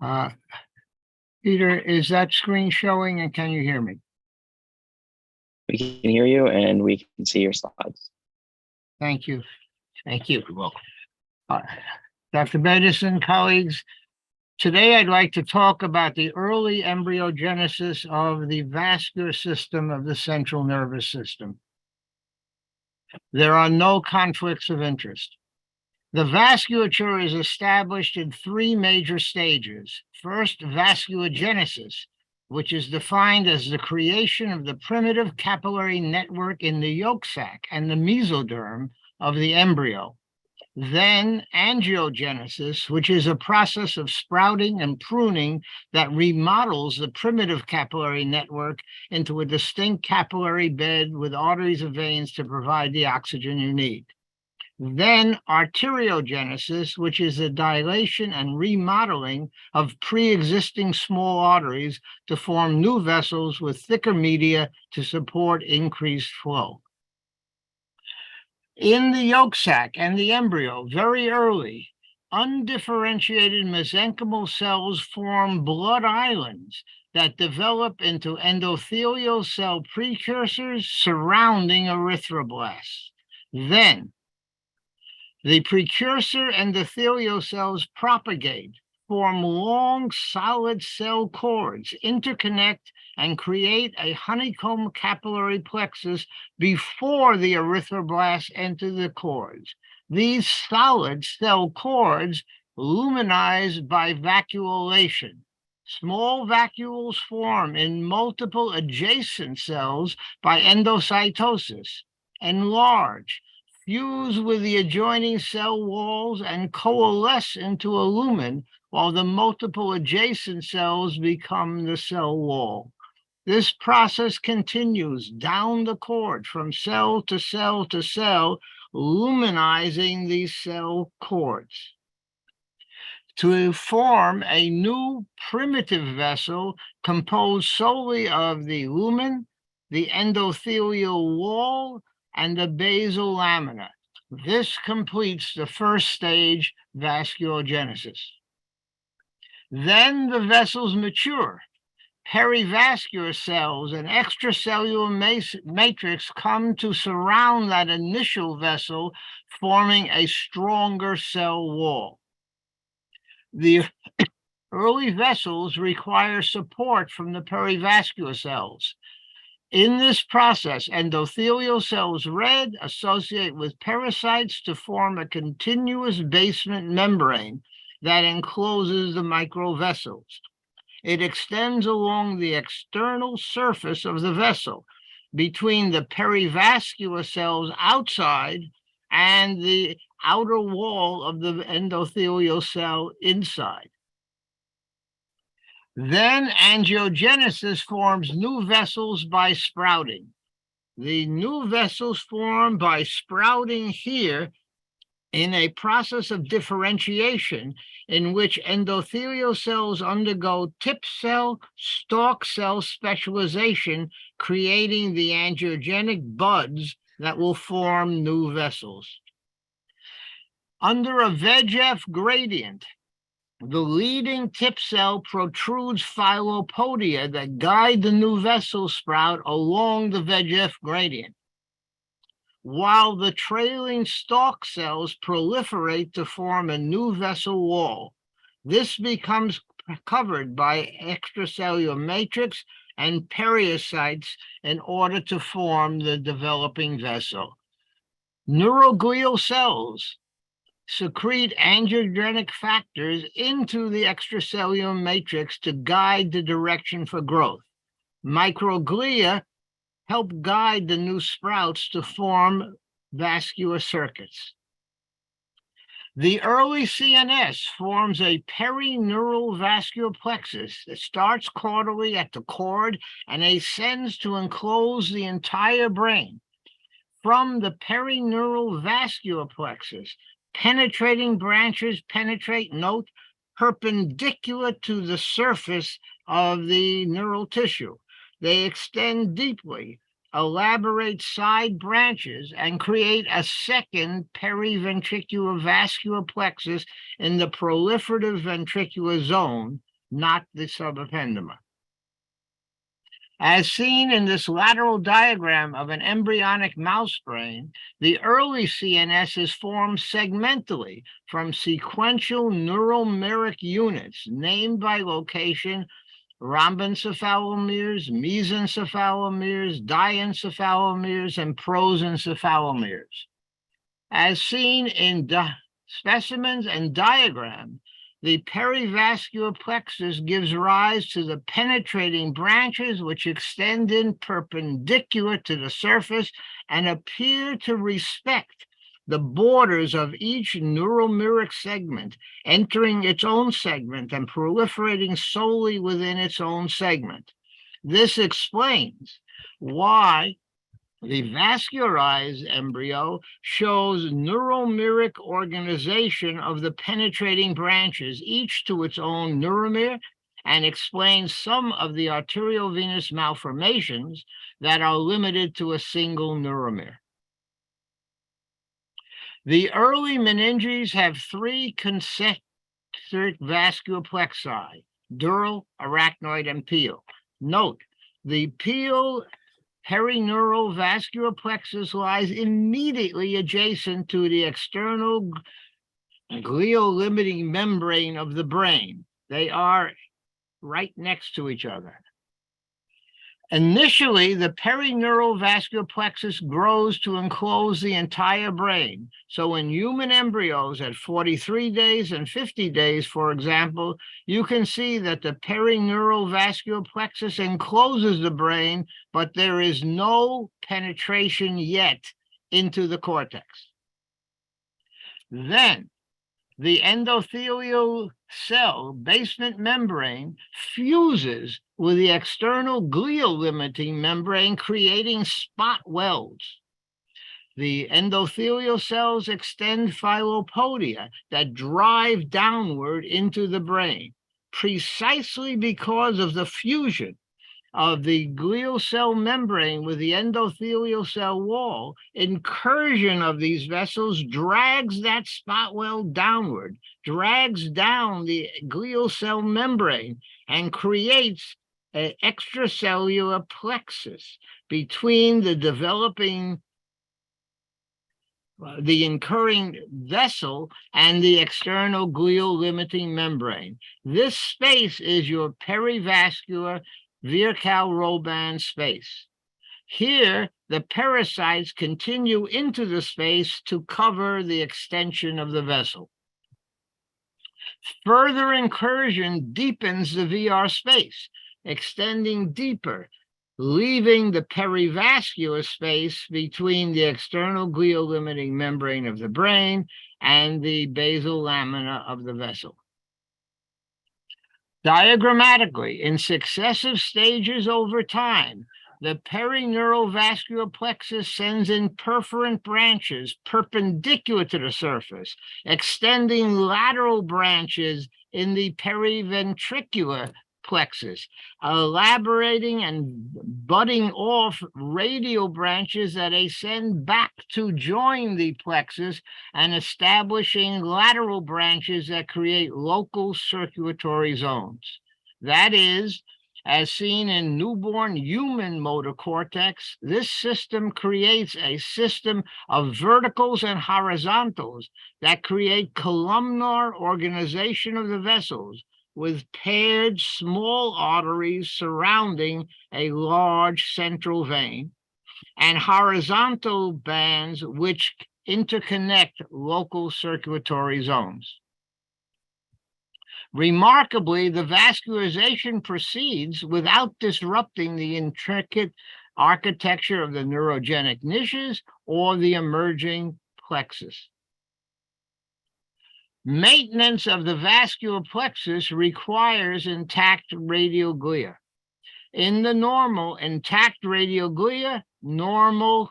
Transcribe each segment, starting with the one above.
Uh, Peter, is that screen showing and can you hear me? We can hear you and we can see your slides. Thank you. Thank you. You're welcome. Dr. Bedison, colleagues, today I'd like to talk about the early embryogenesis of the vascular system of the central nervous system. There are no conflicts of interest. The vasculature is established in three major stages. First, vasculogenesis, which is defined as the creation of the primitive capillary network in the yolk sac and the mesoderm of the embryo. Then angiogenesis, which is a process of sprouting and pruning that remodels the primitive capillary network into a distinct capillary bed with arteries and veins to provide the oxygen you need. Then arteriogenesis, which is the dilation and remodeling of pre-existing small arteries to form new vessels with thicker media to support increased flow. In the yolk sac and the embryo, very early, undifferentiated mesenchymal cells form blood islands that develop into endothelial cell precursors surrounding erythroblasts. Then, the precursor endothelial cells propagate, form long, solid cell cords, interconnect, and create a honeycomb capillary plexus before the erythroblasts enter the cords. These solid cell cords luminize by vacuolation. Small vacuoles form in multiple adjacent cells by endocytosis, enlarge, fuse with the adjoining cell walls, and coalesce into a lumen, while the multiple adjacent cells become the cell wall. This process continues down the cord from cell to cell to cell, luminizing these cell cords to form a new primitive vessel composed solely of the lumen, the endothelial wall, and the basal lamina. This completes the first stage, vasculogenesis. Then the vessels mature. Perivascular cells and extracellular matrix come to surround that initial vessel, forming a stronger cell wall. The early vessels require support from the perivascular cells. In this process, endothelial cells red associate with pericytes to form a continuous basement membrane that encloses the microvessels. It extends along the external surface of the vessel between the perivascular cells outside and the outer wall of the endothelial cell inside. Then angiogenesis forms new vessels by sprouting. The new vessels form by sprouting here in a process of differentiation in which endothelial cells undergo tip cell, stalk cell specialization, creating the angiogenic buds that will form new vessels. Under a VEGF gradient, the leading tip cell protrudes filopodia that guide the new vessel sprout along the VEGF gradient, while the trailing stalk cells proliferate to form a new vessel wall. This becomes covered by extracellular matrix and periocytes in order to form the developing vessel. Neuroglial cells secrete angiogenic factors into the extracellular matrix to guide the direction for growth. Microglia help guide the new sprouts to form vascular circuits. The early CNS forms a perineural vascular plexus that starts caudally at the cord and ascends to enclose the entire brain. From the perineural vascular plexus, penetrating branches penetrate, note, perpendicular to the surface of the neural tissue. They extend deeply elaborate side branches and create a second periventricular vascular plexus in the proliferative ventricular zone, not the subependyma. As seen in this lateral diagram of an embryonic mouse brain, the early CNS is formed segmentally from sequential neuromeric units named by location: rhombencephalomeres, mesencephalomeres, diencephalomeres, and prosencephalomeres. As seen in specimens and diagrams, the perivascular plexus gives rise to the penetrating branches which extend in perpendicular to the surface and appear to respect the borders of each neuromeric segment, entering its own segment and proliferating solely within its own segment. This explains why the vascularized embryo shows neuromeric organization of the penetrating branches, each to its own neuromere, and explains some of the arteriovenous malformations that are limited to a single neuromere. The early meninges have three concentric vascular plexi: dural, arachnoid, and pial. Note, the pial perineural vascular plexus lies immediately adjacent to the external glial-limiting membrane of the brain. They are right next to each other. Initially, the perineural vascular plexus grows to enclose the entire brain. So in human embryos at 43 days and 50 days, for example, you can see that the perineural vascular plexus encloses the brain, but there is no penetration yet into the cortex. Then the endothelial cell basement membrane fuses with the external glial limiting membrane, creating spot wells. The endothelial cells extend filopodia that drive downward into the brain. Precisely because of the fusion of the glial cell membrane with the endothelial cell wall, incursion of these vessels drags that spot well downward, drags down the glial cell membrane, and creates an extracellular plexus between the incurring vessel and the external glial limiting membrane. This space is your perivascular Virchow-Robin space. Here, the pericytes continue into the space to cover the extension of the vessel. Further incursion deepens the VR space, extending deeper, leaving the perivascular space between the external glial limiting membrane of the brain and the basal lamina of the vessel. Diagrammatically, in successive stages over time, the perineural vascular plexus sends in perforant branches perpendicular to the surface, extending lateral branches in the periventricular plexus, elaborating and budding off radial branches that ascend back to join the plexus and establishing lateral branches that create local circulatory zones. That is, as seen in newborn human motor cortex, this system creates a system of verticals and horizontals that create columnar organization of the vessels, with paired small arteries surrounding a large central vein, and horizontal bands which interconnect local circulatory zones. Remarkably, the vascularization proceeds without disrupting the intricate architecture of the neurogenic niches or the emerging plexus. Maintenance of the vascular plexus requires intact radial glia. In the normal, intact radial glia, normal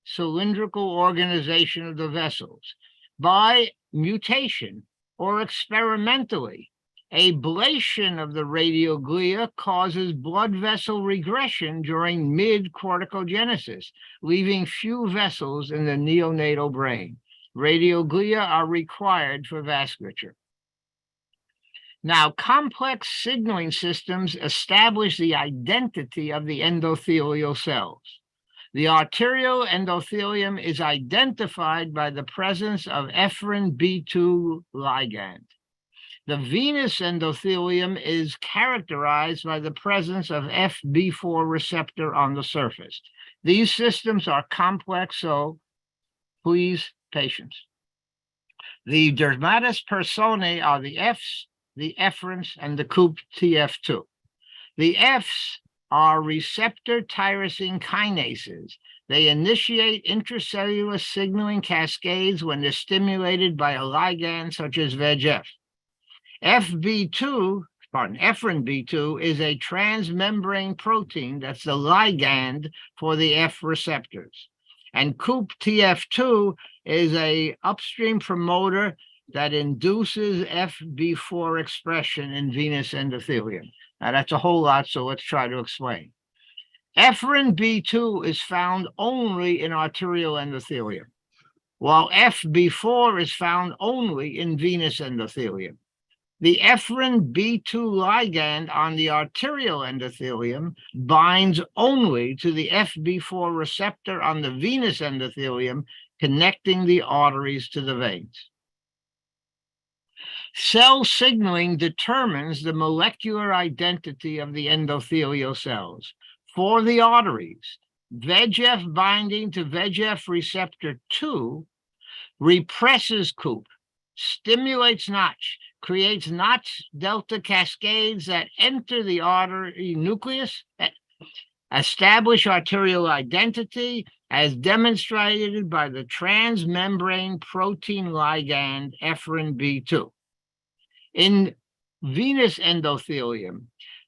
cylindrical organization of the vessels. By mutation or experimentally, Ablation of the radioglia causes blood vessel regression during mid-corticogenesis, leaving few vessels in the neonatal brain. Radioglia are required for vasculature. Now, complex signaling systems establish the identity of the endothelial cells. The arterial endothelium is identified by the presence of efferent B2 ligand. The venous endothelium is characterized by the presence of FB4 receptor on the surface. These systems are complex, so please, patience. The dermatis personae are the Fs, the efferents, and the CoopTF2. The Fs are receptor tyrosine kinases. They initiate intracellular signaling cascades when they're stimulated by a ligand such as VEGF. Efferent B2 is a transmembrane protein that's the ligand for the F receptors. And CoopTF2 is an upstream promoter that induces FB4 expression in venous endothelium. Now, that's a whole lot, so let's try to explain. Efferent B2 is found only in arterial endothelium, while FB4 is found only in venous endothelium. The efferent B2 ligand on the arterial endothelium binds only to the FB4 receptor on the venous endothelium, connecting the arteries to the veins. Cell signaling determines the molecular identity of the endothelial cells. For the arteries, VEGF binding to VEGF receptor 2 represses COOP, stimulates Notch, creates Notch delta cascades that enter the artery nucleus, establish arterial identity, as demonstrated by the transmembrane protein ligand efferent B2. In venous endothelium,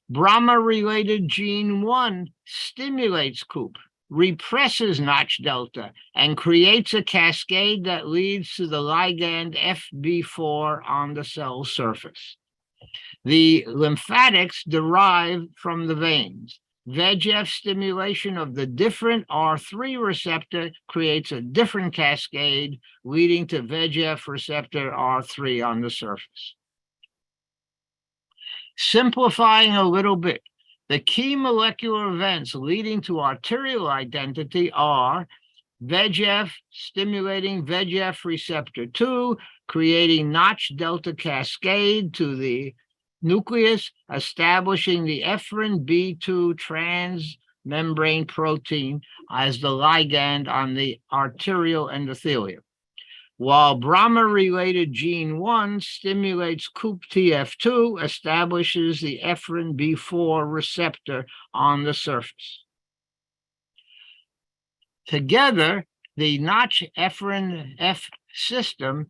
Brahma-related gene 1 stimulates COOP, represses Notch delta, and creates a cascade that leads to the ligand FB4 on the cell surface. The lymphatics derive from the veins. VEGF stimulation of the different R3 receptor creates a different cascade, leading to VEGF receptor R3 on the surface. Simplifying a little bit, the key molecular events leading to arterial identity are VEGF stimulating VEGF receptor 2, creating Notch delta cascade to the nucleus, establishing the efferent B2 transmembrane protein as the ligand on the arterial endothelium, while Brahma-related gene 1 stimulates CoopTF2, establishes the efferent B4 receptor on the surface. Together, the Notch efferent F system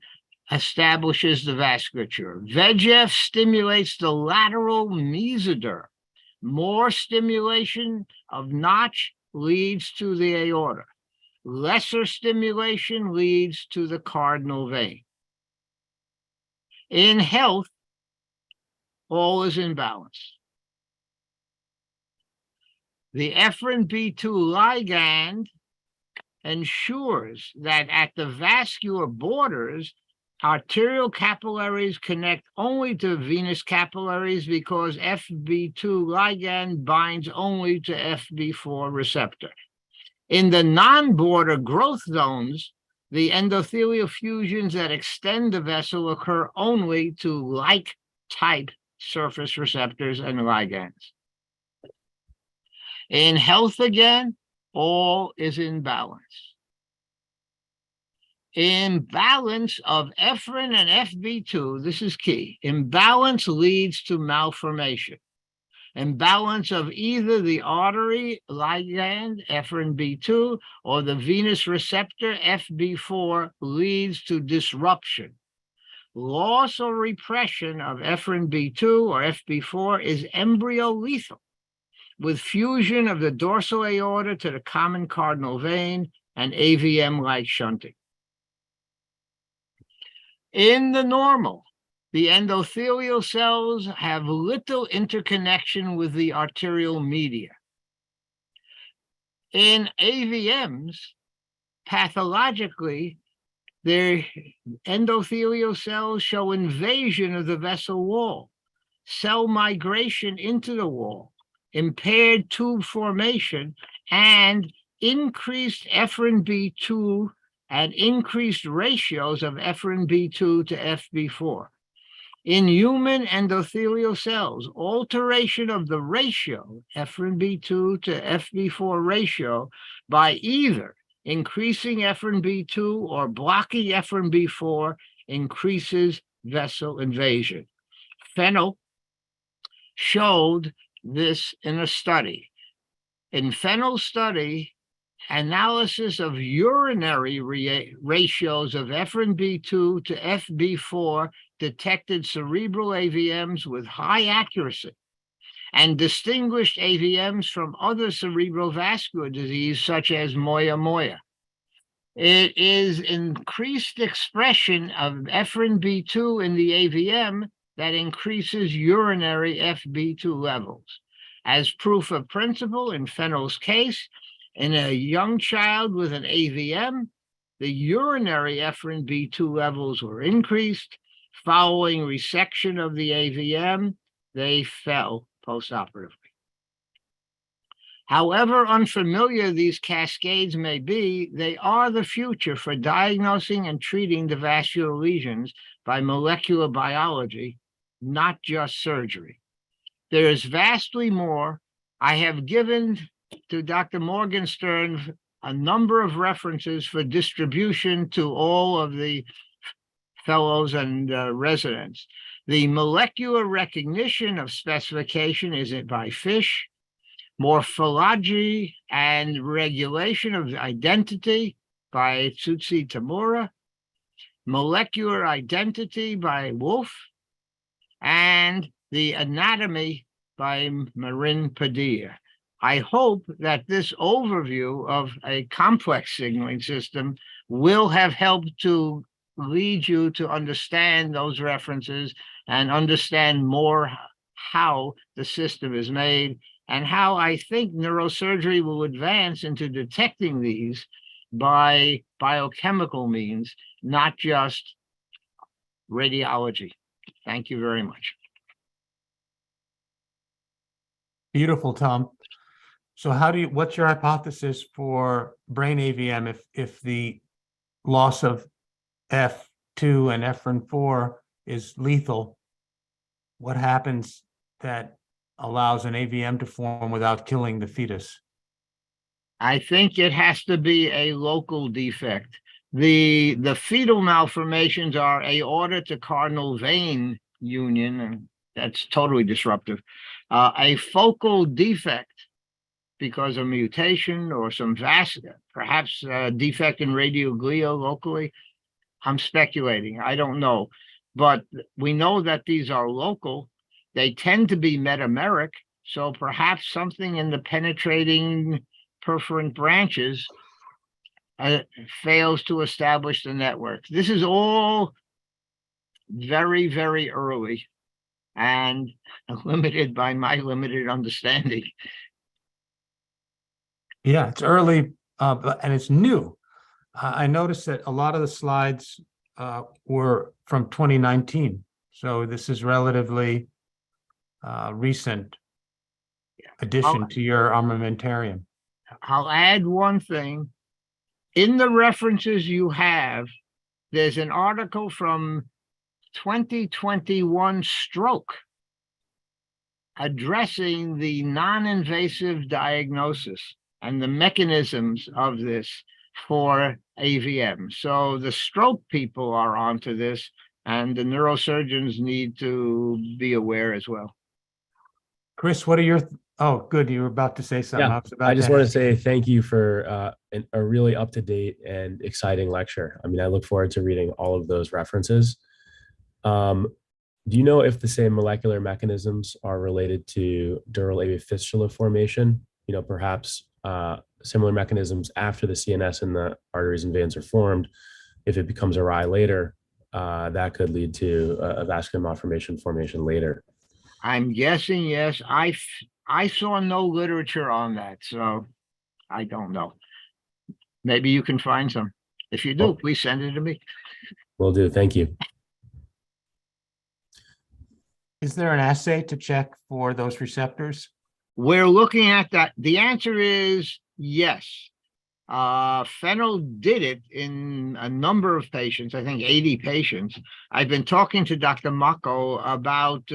establishes the vasculature. VEGF stimulates the lateral mesoderm. More stimulation of Notch leads to the aorta. Lesser stimulation leads to the cardinal vein. In health, all is in balance. The efferent B2 ligand ensures that at the vascular borders, arterial capillaries connect only to venous capillaries because FB2 ligand binds only to FB4 receptor. In the non-border growth zones, the endothelial fusions that extend the vessel occur only to like-type surface receptors and ligands. In health again, all is in balance. Imbalance of efferent and FB2, this is key. Imbalance leads to malformation. Imbalance of either the artery ligand, efferent B2, or the venous receptor, FB4, leads to disruption. Loss or repression of efferent B2 or FB4 is embryo lethal, with fusion of the dorsal aorta to the common cardinal vein and AVM-like shunting. In the normal, The endothelial cells have little interconnection with the arterial media. In AVMs, pathologically, their endothelial cells show invasion of the vessel wall, cell migration into the wall, impaired tube formation, and increased efferent B2 and increased ratios of efferent B2 to FB4. In human endothelial cells, alteration of the ratio, efferent B2 to FB4 ratio, by either increasing efferent B2 or blocking efferent B4 increases vessel invasion. Fennell showed this in a study. In Fennell's study, analysis of urinary ratios of efferent B2 to FB4 detected cerebral AVMs with high accuracy and distinguished AVMs from other cerebrovascular disease such as moya. It is increased expression of efferent B2 in the AVM that increases urinary FB2 levels. As proof of principle, in Fennell's case, in a young child with an AVM, the urinary efferent B2 levels were increased. Following resection of the AVM, they fell postoperatively. However unfamiliar these cascades may be, they are the future for diagnosing and treating the vascular lesions by molecular biology, not just surgery. There is vastly more. I have given to Dr. Morgenstern a number of references for distribution to all of the fellows and residents. The molecular recognition of specification is by Fish, morphology and regulation of identity by Tsutsi Tamura, molecular identity by Wolf, and the anatomy by Marin Padilla. I hope that this overview of a complex signaling system will have helped to lead you to understand those references and understand more how the system is made and how I think neurosurgery will advance into detecting these by biochemical means, not just radiology. Thank you very much. Beautiful, Tom. So what's your hypothesis for brain AVM if the loss of F2 and efferent 4 is lethal? What happens that allows an AVM to form without killing the fetus? I think it has to be a local defect. The fetal malformations are aorta to cardinal vein union, and that's totally disruptive. A focal defect because of mutation or some perhaps a defect in radioglio locally. I'm speculating. I don't know. But we know that these are local. They tend to be metameric. So perhaps something in the penetrating perforant branches fails to establish the network. This is all very, very early and limited by my limited understanding. Yeah, it's early, and it's new. I noticed that a lot of the slides were from 2019. So this is relatively recent addition to your armamentarium. I'll add one thing. In the references you have, there's an article from 2021 Stroke addressing the non-invasive diagnosis and the mechanisms of this for AVM. So the stroke people are onto this, and the neurosurgeons need to be aware as well. Chris, what are your oh, good. You were about to say something. Yeah, I just want to say thank you for a really up-to-date and exciting lecture. I mean, I look forward to reading all of those references. Do you know if the same molecular mechanisms are related to dural AV fistula formation? You know, perhaps similar mechanisms after the CNS and the arteries and veins are formed, if it becomes awry later, that could lead to a vascular malformation formation later. I'm guessing yes. I saw no literature on that, so I don't know. Maybe you can find some. If you do, Well- please send it to me. Will do. Thank you. Is there an assay to check for those receptors? We're looking at that. The answer is yes. Fennel did it in a number of patients, I think 80 patients. I've been talking to Dr. Mako about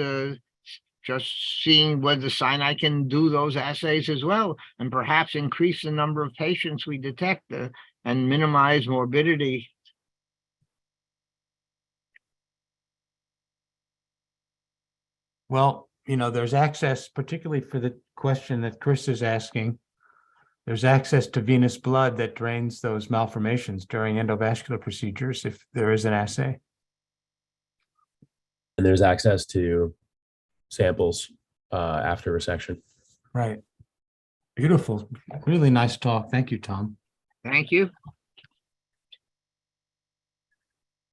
just seeing whether Sinai can do those assays as well, and perhaps increase the number of patients we detect and minimize morbidity. Well, there's access, particularly for the question that Chris is asking. There's access to venous blood that drains those malformations during endovascular procedures if there is an assay. And there's access to samples after resection. Right. Beautiful. Really nice talk. Thank you, Tom. Thank you.